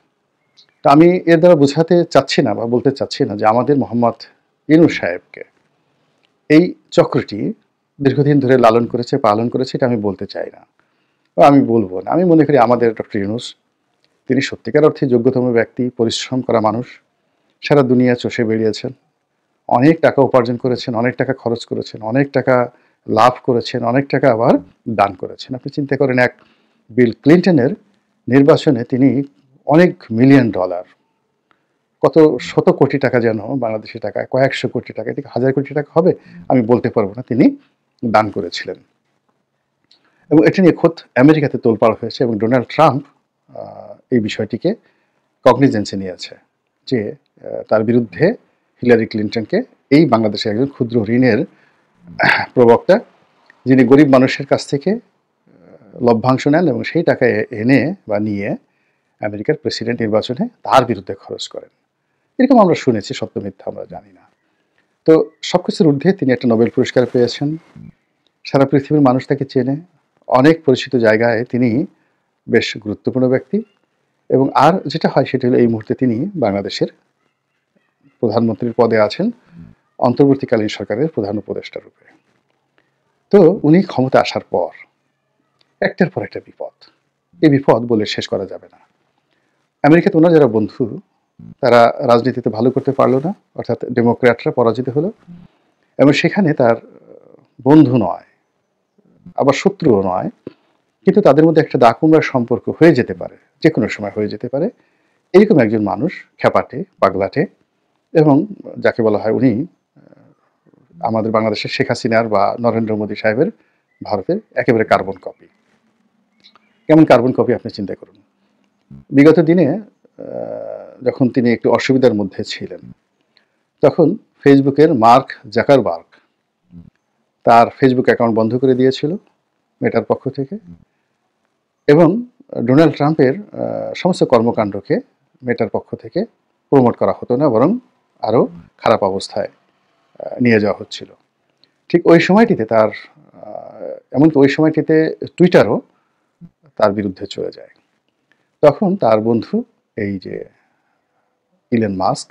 তো আমি এর দ্বারা বোঝাতে চাচ্ছি না বা বলতে চাচ্ছি না যে আমাদের মোহাম্মদ ইউনূস সাহেবকে এই চক্রটি দীর্ঘদিন ধরে লালন করেছে, পালন করেছে, এটা আমি বলতে চাই না বা আমি বলবো না। আমি মনে করি আমাদের ডক্টর ইউনূস তিনি সত্যিকার অর্থে যোগ্যতম ব্যক্তি, পরিশ্রম করা মানুষ, সারা দুনিয়া চষে বেরিয়েছেন, অনেক টাকা উপার্জন করেছেন, অনেক টাকা খরচ করেছেন, অনেক টাকা লাভ করেছেন, অনেক টাকা আবার দান করেছেন। আপনি চিন্তা করেন, এক বিল ক্লিন্টনের নির্বাচনে তিনি অনেক মিলিয়ন ডলার, কত শত কোটি টাকা যেন বাংলাদেশি টাকায়, কয়েকশো কোটি টাকা, এটি হাজার কোটি টাকা হবে আমি বলতে পারবো না, তিনি দান করেছিলেন। এবং এটি নিয়ে খোদ আমেরিকাতে তোলপাড় হয়েছে এবং ডোনাল্ড ট্রাম্প এই বিষয়টিকে কগনিজেন্সে নিয়েছে যে তার বিরুদ্ধে হিলারি ক্লিন্টনকে, এই বাংলাদেশের একজন ক্ষুদ্র ঋণের প্রবক্তা, যিনি গরিব মানুষের কাছ থেকে লভ্যাংশ নেন এবং সেই টাকা এনে বা নিয়ে আমেরিকার প্রেসিডেন্ট নির্বাচনে তার বিরুদ্ধে খরচ করেন, এরকম আমরা শুনেছি, সত্য মিথ্যা আমরা জানি না। তো সব কিছুর ঊর্ধ্বে তিনি একটা নোবেল পুরস্কার পেয়েছেন, সারা পৃথিবীর মানুষ তাকে চেনে, অনেক পরিচিত জায়গায় তিনি বেশ গুরুত্বপূর্ণ ব্যক্তি। এবং আর যেটা হয় সেটা হলো এই মুহূর্তে তিনি বাংলাদেশের প্রধানমন্ত্রীর পদে আছেন, অন্তর্বর্তীকালীন সরকারের প্রধান উপদেষ্টা রূপে। তো উনি ক্ষমতা আসার পর একটার পর একটা বিপদ, এই বিপদ বলে শেষ করা যাবে না। আমেরিকাতে ওনার যারা বন্ধু তারা রাজনীতিতে ভালো করতে পারলো না, অর্থাৎ ডেমোক্র্যাটরা পরাজিত হলো, এবং সেখানে তার বন্ধু নয় আবার শত্রুও নয়, কিন্তু তাদের মধ্যে একটা দাকুমড়ার সম্পর্ক হয়ে যেতে পারে, যে কোনো সময় হয়ে যেতে পারে, এরকম একজন মানুষ, খ্যাপাটে, পাগলাটে, এবং যাকে বলা হয় উনি আমাদের বাংলাদেশের শেখ হাসিনার বা নরেন্দ্র মোদী সাহেবের ভারতের একেবারে কার্বন কপি। কেমন কার্বন কপি আপনি চিন্তা করুন। বিগত দিনে যখন তিনি একটু অসুবিধার মধ্যে ছিলেন, তখন ফেসবুকের মার্ক জাকারবার্গ তার ফেসবুক অ্যাকাউন্ট বন্ধ করে দিয়েছিল মেটার পক্ষ থেকে, এবং ডোনাল্ড ট্রাম্পের সমস্ত কর্মকাণ্ডকে মেটার পক্ষ থেকে প্রমোট করা হতো না, বরং আরও খারাপ অবস্থায় নিয়ে যাওয়া হচ্ছিল। ঠিক ওই সময়টিতে তার, এমনকি ওই সময়টিতে টুইটারও তার বিরুদ্ধে চলে যায়। তখন তার বন্ধু এই যে ইলন মাস্ক,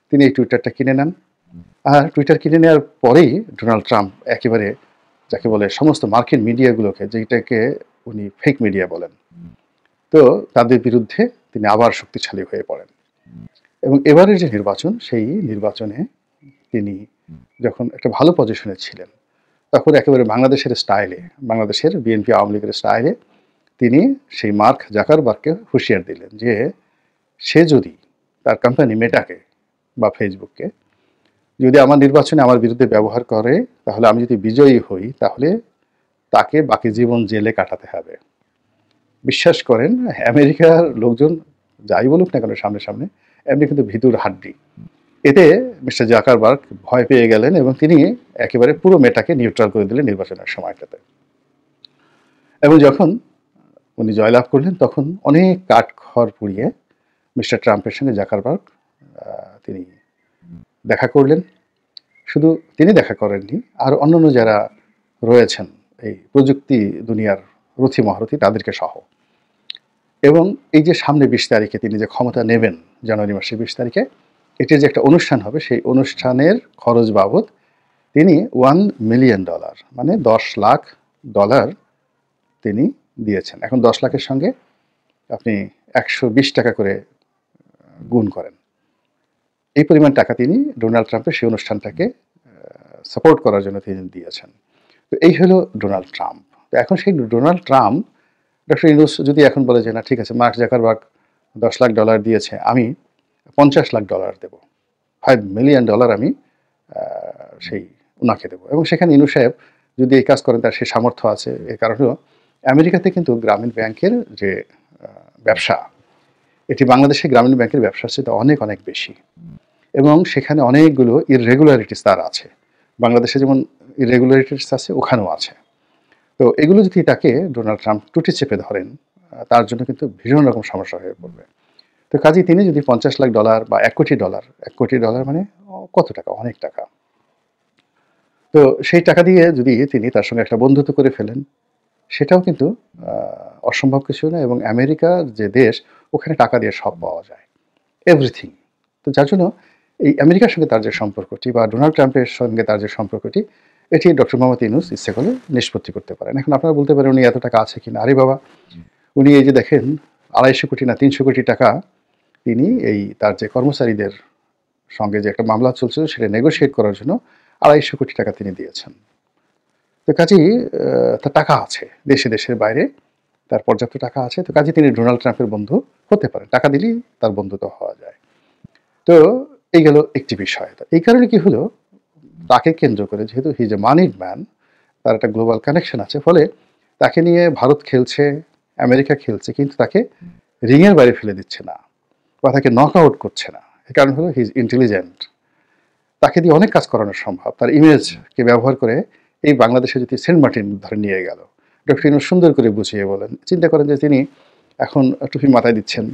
তিনি এই টুইটারটা কিনে নেন, আর টুইটার কিনে নেওয়ার পরেই ডোনাল্ড ট্রাম্প একেবারে যাকে বলে সমস্ত মার্কিন মিডিয়াগুলোকে, যেটাকে উনি ফেক মিডিয়া বলেন, তো তাদের বিরুদ্ধে তিনি আবার শক্তিশালী হয়ে পড়েন। এবং এবারের যে নির্বাচন, সেই নির্বাচনে তিনি যখন একটা ভালো পজিশনে ছিলেন, তখন একেবারে বাংলাদেশের স্টাইলে, বাংলাদেশের বিএনপি আওয়ামী লীগের স্টাইলে তিনি সেই মার্ক জাকারবার্গকে হুঁশিয়ার দিলেন যে সে যদি তার কোম্পানি মেটাকে বা ফেসবুককে যদি আমার নির্বাচনে আমার বিরুদ্ধে ব্যবহার করে, তাহলে আমি যদি বিজয়ী হই, তাহলে তাকে বাকি জীবন জেলে কাটাতে হবে। বিশ্বাস করেন, আমেরিকার লোকজন যাই বলুক না কেন সামনে সামনে, এমনি কিন্তু ভিতর হাড্ডি। এতে মিস্টার জাকারবার্গ ভয় পেয়ে গেলেন এবং তিনি একেবারে পুরো মেটাকে নিউট্রাল করে দিলেন নির্বাচনের সময়টাতে। এবং যখন উনি জয়লাভ করলেন, তখন অনেক কাঠখড় পুড়িয়ে মিস্টার ট্রাম্পের সঙ্গে জাকারবার্গ তিনি দেখা করলেন। শুধু তিনি দেখা করেননি, আর অন্যান্য যারা রয়েছেন এই প্রযুক্তি দুনিয়ার রথী মহারথী, তাদেরকে সহ। এবং এই যে সামনে 20 তারিখে তিনি যে ক্ষমতা নেবেন, জানুয়ারি মাসের 20 তারিখে, এটির যে একটা অনুষ্ঠান হবে, সেই অনুষ্ঠানের খরচ বাবদ তিনি $1 মিলিয়ন মানে $10 লাখ তিনি দিয়েছেন। এখন 10 লাখের সঙ্গে আপনি 120 টাকা করে গুণ করেন, এই পরিমাণ টাকা তিনি ডোনাল্ড ট্রাম্পের সেই অনুষ্ঠানটাকে সাপোর্ট করার জন্য তিনি দিয়েছেন। তো এই হলো ডোনাল্ড ট্রাম্প। তো এখন সেই ডোনাল্ড ট্রাম্প, ডক্টর ইউনূস যদি এখন বলে যে না ঠিক আছে, মার্ক জাকারবার্গ $10 লাখ দিয়েছে, আমি $50 লাখ দেবো, $5 মিলিয়ন আমি সেই ওনাকে দেবো, এবং সেখানে ইউনূস সাহেব যদি এই কাজ করেন, তার সেই সামর্থ্য আছে। এর কারণেও আমেরিকাতে কিন্তু গ্রামীণ ব্যাংকের যে ব্যবসা, এটি বাংলাদেশে গ্রামীণ ব্যাংকের ব্যবসার চেয়ে অনেক অনেক বেশি, এবং সেখানে অনেকগুলো ইররেগুলারিটিস তার আছে। বাংলাদেশে যেমন ইররেগুলারিটিস আছে, ওখানেও আছে। তো এগুলো যদি তাকে ডোনাল্ড ট্রাম্প টুটি চেপে ধরেন, তার জন্য কিন্তু ভীষণ রকম সমস্যা হয়ে পড়বে। তো কাজেই তিনি যদি $50 লাখ বা $1 কোটি মানে কত টাকা, অনেক টাকা। তো সেই টাকা দিয়ে যদি তিনি তার সঙ্গে একটা বন্ধুত্ব করে ফেলেন, সেটাও কিন্তু অসম্ভব কিছু না। এবং আমেরিকার যে দেশ, ওখানে টাকা দিয়ে সব পাওয়া যায়। এভরিথিং। তো যার জন্য এই আমেরিকার সঙ্গে তার যে সম্পর্কটি বা ডোনাল্ড ট্রাম্পের সঙ্গে তার যে সম্পর্কটি, এটি ডক্টর মোহাম্মদ ইউনূস ইচ্ছে করলে নিষ্পত্তি করতে পারেন। এখন আপনারা বলতে পারেন উনি এত টাকা আছে কিনা। আরে বাবা, উনি এই যে দেখেন 250 কোটি না 300 কোটি টাকা তিনি এই তার যে কর্মচারীদের সঙ্গে যে একটা মামলা চলছিল সেটা নেগোশিয়েট করার জন্য 250 কোটি টাকা তিনি দিয়েছেন। তো কাজেই তার টাকা আছে, দেশে দেশের বাইরে তার পর্যাপ্ত টাকা আছে। তো কাজে তিনি ডোনাল্ড ট্রাম্পের বন্ধু হতে পারেন, টাকা দিলেই তার বন্ধুত্ব হওয়া যায়। তো এই গেল একটি বিষয়। এই কারণে কি হলো, তাকে কেন্দ্র করে যেহেতু হি ইজ এ মানিড ম্যান, তার একটা গ্লোবাল কানেকশন আছে, ফলে তাকে নিয়ে ভারত খেলছে, আমেরিকা খেলছে, কিন্তু তাকে রিংয়ের বাইরে ফেলে দিচ্ছে না বা তাকে নক আউট করছে না। এর কারণ হলো হি ইজ ইন্টেলিজেন্ট, তাকে দিয়ে অনেক কাজ করানো সম্ভব। তার ইমেজকে ব্যবহার করে এই বাংলাদেশে যদি সেন্ট মার্টিন ধরে নিয়ে গেল, ডক্টর ইউনূস সুন্দর করে বুঝিয়ে বলেন। চিন্তা করেন যে তিনি এখন টুপি মাথায় দিচ্ছেন,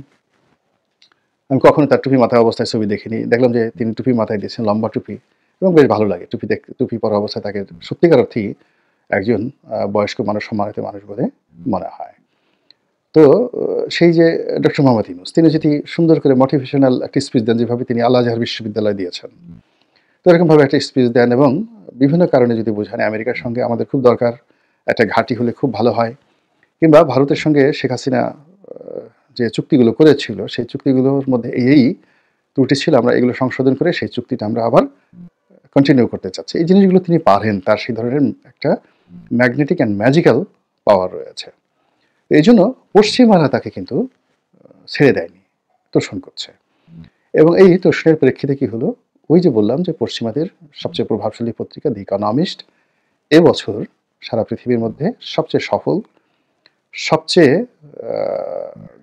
আমি কখনো তার টুপি মাথায় অবস্থায় ছবি দেখিনি, দেখলাম যে তিনি টুপি মাথায় দিচ্ছেন, লম্বা টুপি, এবং বেশ ভালো লাগে টুপি পরা অবস্থায় তাকে সত্যিকার অর্থেই একজন বয়স্ক মানুষ, সম্মানিত মানুষ বলে মনে হয়। তো সেই যে ডক্টর মোহাম্মদ ইউনূস, তিনি যদি সুন্দর করে মোটিভেশনাল একটা স্পিচ দেন, যেভাবে তিনি আল আজহার বিশ্ববিদ্যালয় দিয়েছেন, তো এরকমভাবে একটা স্পিচ দেন এবং বিভিন্ন কারণে যদি বোঝান আমেরিকার সঙ্গে আমাদের খুব দরকার, একটা ঘাঁটি হলে খুব ভালো হয়, কিংবা ভারতের সঙ্গে শেখ হাসিনা যে চুক্তিগুলো করেছিল সেই চুক্তিগুলোর মধ্যে এই ত্রুটি ছিল, আমরা এগুলো সংশোধন করে সেই চুক্তিটা আমরা আবার কন্টিনিউ করতে চাচ্ছি, এই জিনিসগুলো তিনি পারেন। তার সেই ধরনের একটা ম্যাগনেটিক অ্যান্ড ম্যাজিক্যাল পাওয়ার রয়েছে। এই জন্য পশ্চিমারা তাকে কিন্তু ছেড়ে দেয়নি, তোষণ করছে। এবং এই তোষণের প্রেক্ষিতে কি হলো, ওই যে বললাম যে পশ্চিমাদের সবচেয়ে প্রভাবশালী পত্রিকা দি ইকোনমিস্ট এবছর সারা পৃথিবীর মধ্যে সবচেয়ে সফল, সবচেয়ে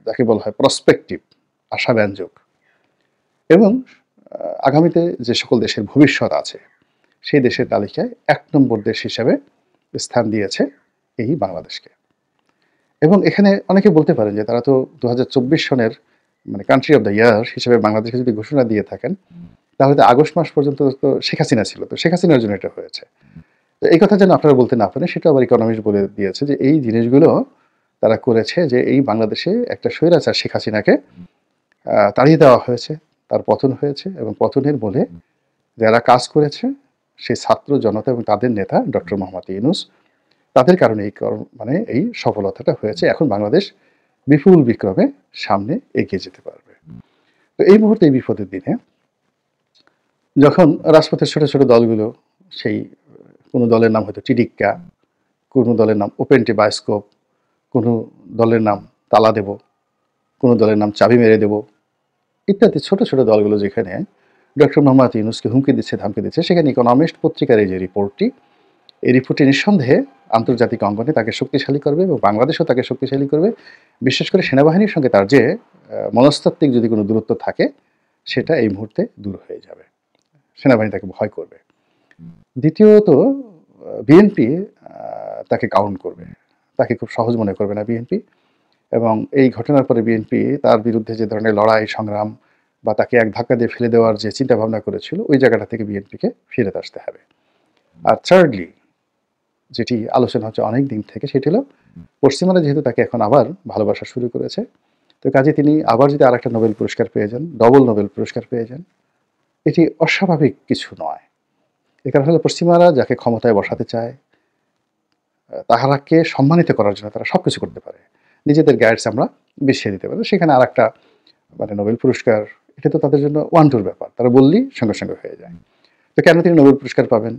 যাকে বলা হয় প্রসপেক্টিভ, আশাব্যঞ্জক, এবং আগামীতে যে সকল দেশের ভবিষ্যৎ আছে সেই দেশের তালিকায় 1 নম্বর দেশ হিসেবে স্থান দিয়েছে এই বাংলাদেশকে। এবং এখানে অনেকে বলতে পারেন যে তারা তো 2024 সনের মানে কান্ট্রি অফ দ্য ইয়ার হিসেবে বাংলাদেশকে যদি ঘোষণা দিয়ে থাকেন, তাহলে তো আগস্ট মাস পর্যন্ত তো শেখ হাসিনা ছিল, তো শেখ হাসিনার জন্য এটা হয়েছে। তো এই কথা যেন আপনারা বলতে না পারেন, সেটা আবার ইকোনমিস্ট বলে দিয়েছে যে এই জিনিসগুলো তারা করেছে যে এই বাংলাদেশে একটা স্বৈরাচার শেখ হাসিনাকে তাড়িয়ে দেওয়া হয়েছে, তার পতন হয়েছে, এবং পতনের বলে যারা কাজ করেছে সেই ছাত্র জনতা এবং তাদের নেতা ডক্টর মোহাম্মদ ইউনূস, তাদের কারণে এই সফলতাটা হয়েছে। এখন বাংলাদেশ বিপুল বিক্রমে সামনে এগিয়ে যেতে পারবে। তো এই মুহূর্তে এই বিপদের দিনে যখন রাজপথের ছোট ছোট দলগুলো, সেই কোনো দলের নাম হয়তো টিডিক্কা, কোনো দলের নাম ওপেনটি বায়োস্কোপ, কোনো দলের নাম তালা দেব, কোনো দলের নাম চাবি মেরে দেব ইত্যাদি ছোট ছোট দলগুলো যেখানে ডক্টর মোহাম্মদ ইউনূসকে হুমকি দিচ্ছে, ধামকি দিচ্ছে, সেখানে ইকোনমিস্ট পত্রিকার এই যে রিপোর্টটি, এই রিপোর্টটি নিঃসন্দেহে আন্তর্জাতিক অঙ্গনে তাকে শক্তিশালী করবে এবং বাংলাদেশও তাকে শক্তিশালী করবে। বিশেষ করে সেনাবাহিনীর সঙ্গে তার যে মনস্তাত্ত্বিক যদি কোনো দূরত্ব থাকে সেটা এই মুহূর্তে দূর হয়ে যাবে, সেনাবাহিনী তাকে ভয় করবে। দ্বিতীয়ত বিএনপি তাকে কাউন্ট করবে, তাকে খুব সহজ মনে করবে না বিএনপি। এবং এই ঘটনার পরে বিএনপি তার বিরুদ্ধে যে ধরনের লড়াই সংগ্রাম বা তাকে এক ধাক্কা দিয়ে ফেলে দেওয়ার যে চিন্তা ভাবনা করেছিল, ওই জায়গাটা থেকে বিএনপিকে ফিরে আসতে হবে। আর থার্ডলি যেটি আলোচনা হচ্ছে অনেক দিন থেকে, সেটি হলো পশ্চিমারা যেহেতু তাকে এখন আবার ভালোবাসা শুরু করেছে, তো কাজে তিনি আবার যদি আরেকটা নোবেল পুরস্কার পেয়ে যান, ডবল নোবেল পুরস্কার পেয়ে যান, এটি অস্বাভাবিক কিছু নয়। এ কারণে হলো পশ্চিমারা যাকে ক্ষমতায় বসাতে চায় তাহারাকে সম্মানিত করার জন্য তারা সব কিছু করতে পারে, নিজেদের গাইডস আমরা বিছিয়ে দিতে পারি। সেখানে আর একটা নোবেল পুরস্কার, এটা তো তাদের জন্য ওয়ান টুর ব্যাপার, তারা বললেই সঙ্গে সঙ্গে হয়ে যায়। তো কেন তিনি নোবেল পুরস্কার পাবেন?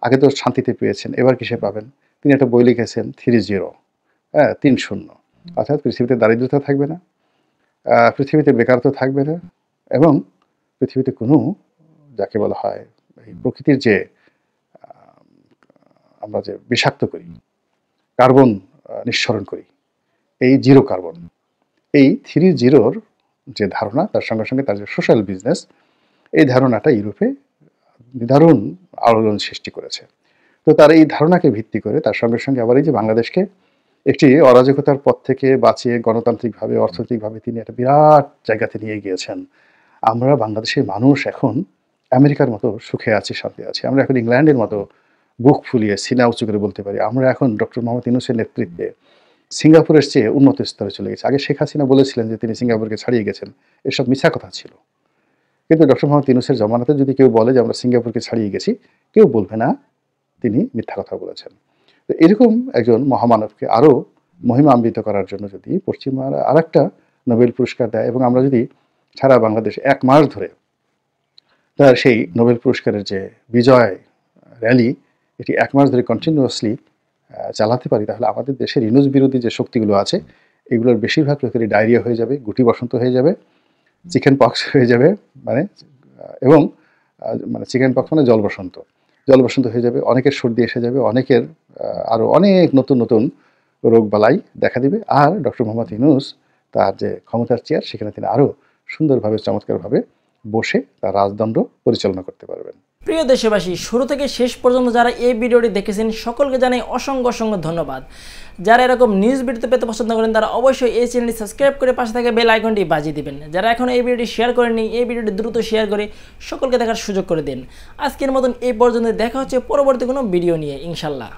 আগে তো শান্তিতে পেয়েছেন, এবার কিসে পাবেন? তিনি একটা বই লিখেছেন 30, 30, অর্থাৎ পৃথিবীতে দারিদ্রতা থাকবে না, পৃথিবীতে বেকারত্ব থাকবে না, এবং পৃথিবীতে কোনো যাকে বলা হয় এই প্রকৃতির যে আমরা যে বিষাক্ত করি, কার্বন নিঃসরণ করি, এই 0 কার্বন, এই 30 যে ধারণা, তার সঙ্গে সঙ্গে তার যে সোশ্যাল বিজনেস, এই ধারণাটা ইউরোপে দারুণ আলোড়ন সৃষ্টি করেছে। তো তার এই ধারণাকে ভিত্তি করে তার সঙ্গে সঙ্গে আবার এই যে বাংলাদেশকে একটি অরাজকতার পথ থেকে বাঁচিয়ে গণতান্ত্রিকভাবে, অর্থনৈতিকভাবে তিনি একটা বিরাট জায়গাতে নিয়ে গিয়েছেন। আমরা বাংলাদেশের মানুষ এখন আমেরিকার মতো সুখে আছি, শান্তি আছি। আমরা এখন ইংল্যান্ডের মতো বুক ফুলিয়ে সিনা উঁচু করে বলতে পারি আমরা এখন ডক্টর মোহাম্মদ ইউনূসের নেতৃত্বে সিঙ্গাপুরের চেয়ে উন্নত স্তরে চলে গেছে। আগে শেখ হাসিনা বলেছিলেন যে তিনি সিঙ্গাপুরকে ছাড়িয়ে গেছেন, এসব মিথ্যা কথা ছিল। কিন্তু ডক্টর মোহাম্মদ ইউনূসের জমানাতে যদি কেউ বলে যে আমরা সিঙ্গাপুরকে ছাড়িয়ে গেছি, কেউ বলবে না তিনি মিথ্যা কথা বলেছেন। তো এরকম একজন মহামানবকে আরও মহিমান্বিত করার জন্য যদি পশ্চিমারা আর একটা নোবেল পুরস্কার দেয়, এবং আমরা যদি সারা বাংলাদেশে 1 মাস ধরে তার সেই নোবেল পুরস্কারের যে বিজয় র্যালি এটি 1 মাস ধরে কন্টিনিউয়াসলি চালাতে পারি, তাহলে আমাদের দেশের ইউনূস বিরোধী যে শক্তিগুলো আছে এগুলোর বেশিরভাগ লোকেরই ডায়রিয়া হয়ে যাবে, গুটি বসন্ত হয়ে যাবে, চিকেন পক্স হয়ে যাবে, এবং চিকেন পক্স মানে জল বসন্ত হয়ে যাবে, অনেকের সর্দি এসে যাবে, অনেকের আরও অনেক নতুন নতুন রোগ বালাই দেখা দিবে। আর ডক্টর মোহাম্মদ ইউনূস তার যে ক্ষমতার চেয়ার সেখানে তিনি আরও সুন্দরভাবে চমৎকারভাবে বসে তার রাজদণ্ড পরিচালনা করতে পারবেন। প্রিয় দেশবাসী, শুরু থেকে শেষ পর্যন্ত যারা এই ভিডিওটি দেখেছেন সকলকে জানাই অসংখ্য অসংখ্য ধন্যবাদ। যারা এরকম নিউজ ভিডিও পেতে পছন্দ করেন তারা অবশ্যই এই চ্যানেলটি সাবস্ক্রাইব করে পাশে থাকা বেল আইকনটি বাজিয়ে দিবেন। যারা এখনও এই ভিডিওটি শেয়ার করেননি, এই ভিডিওটি দ্রুত শেয়ার করে সকলকে দেখার সুযোগ করে দিন। আজকের মতন এই পর্যন্ত, দেখা হচ্ছে পরবর্তী কোনো ভিডিও নিয়ে ইনশাল্লাহ।